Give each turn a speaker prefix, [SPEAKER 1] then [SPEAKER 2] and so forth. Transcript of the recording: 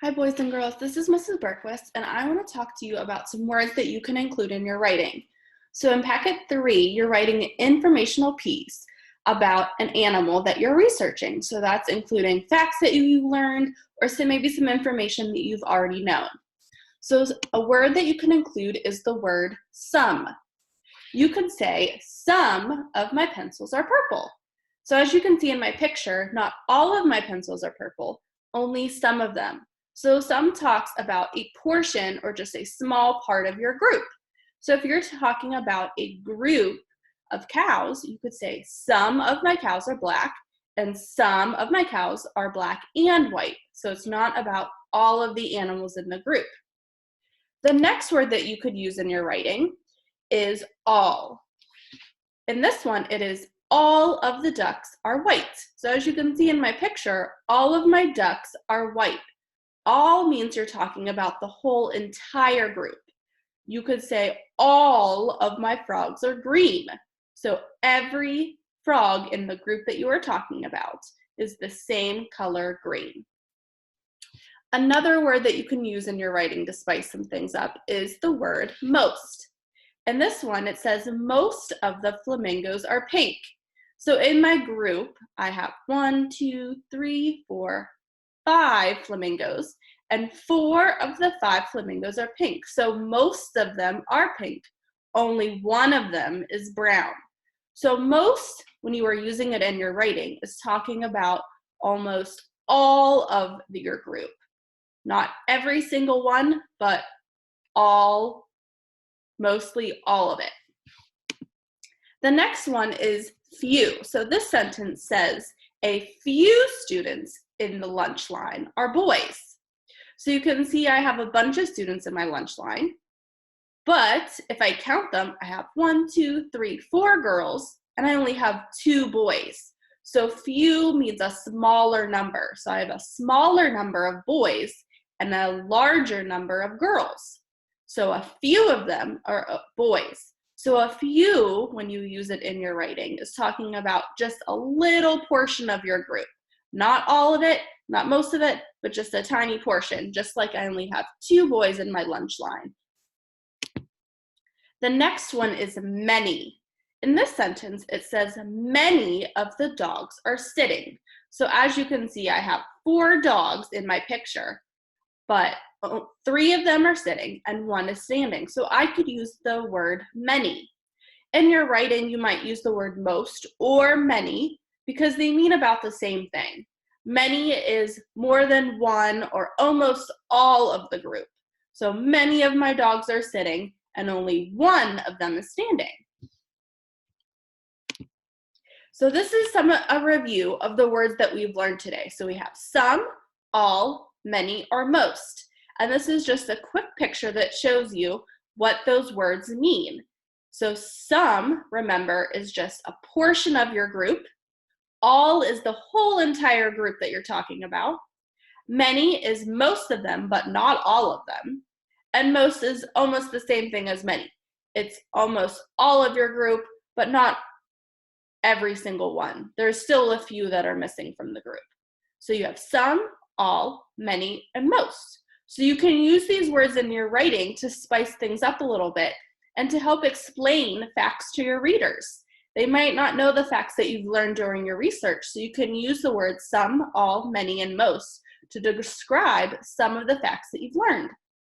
[SPEAKER 1] Hi, boys and girls. This is Mrs. Berquist, and I want to talk to you about some words that you can include in your writing. So in Packet 3, you're writing an informational piece about an animal that you're researching. So that's including facts that you learned or maybe some information that you've already known. So a word that you can include is the word some. You could say, some of my pencils are purple. So as you can see in my picture, not all of my pencils are purple, only some of them. So some talks about a portion or just a small part of your group. So if you're talking about a group of cows, you could say some of my cows are black and some of my cows are black and white. So it's not about all of the animals in the group. The next word that you could use in your writing is all. In this one, it is all of the ducks are white. So as you can see in my picture, all of my ducks are white. All means you're talking about the whole entire group. You could say all of my frogs are green. So every frog in the group that you are talking about is the same color green. Another word that you can use in your writing to spice some things up is the word most. In this one, it says most of the flamingos are pink. So in my group, I have 1, 2, 3, 4, 5 flamingos, and 4 of the 5 flamingos are pink. So most of them are pink. Only one of them is brown. So most, when you are using it in your writing, is talking about almost all of your group. Not every single one, but all, mostly all of it. The next one is few. So this sentence says, a few students in the lunch line are boys. So you can see I have a bunch of students in my lunch line, but if I count them, I have 1, 2, 3, 4 girls, and I only have 2 boys. So few means a smaller number. So I have a smaller number of boys and a larger number of girls. So a few of them are boys. So a few, when you use it in your writing, is talking about just a little portion of your group. Not all of it, not most of it, but just a tiny portion, just like I only have 2 boys in my lunch line. The next one is many. In this sentence, it says many of the dogs are sitting. So as you can see, I have 4 dogs in my picture, but 3 of them are sitting and 1 is standing. So I could use the word many. In your writing, you might use the word most or many because they mean about the same thing. Many is more than one or almost all of the group. So many of my dogs are sitting and only one of them is standing. So this is a review of the words that we've learned today. So we have some, all, many, or most. And this is just a quick picture that shows you what those words mean. So some, remember, is just a portion of your group. All is the whole entire group that you're talking about. Many is most of them, but not all of them. And most is almost the same thing as many. It's almost all of your group, but not every single one. There's still a few that are missing from the group. So you have some, all, many, and most. So you can use these words in your writing to spice things up a little bit and to help explain facts to your readers. They might not know the facts that you've learned during your research, so you can use the words some, all, many, and most to describe some of the facts that you've learned.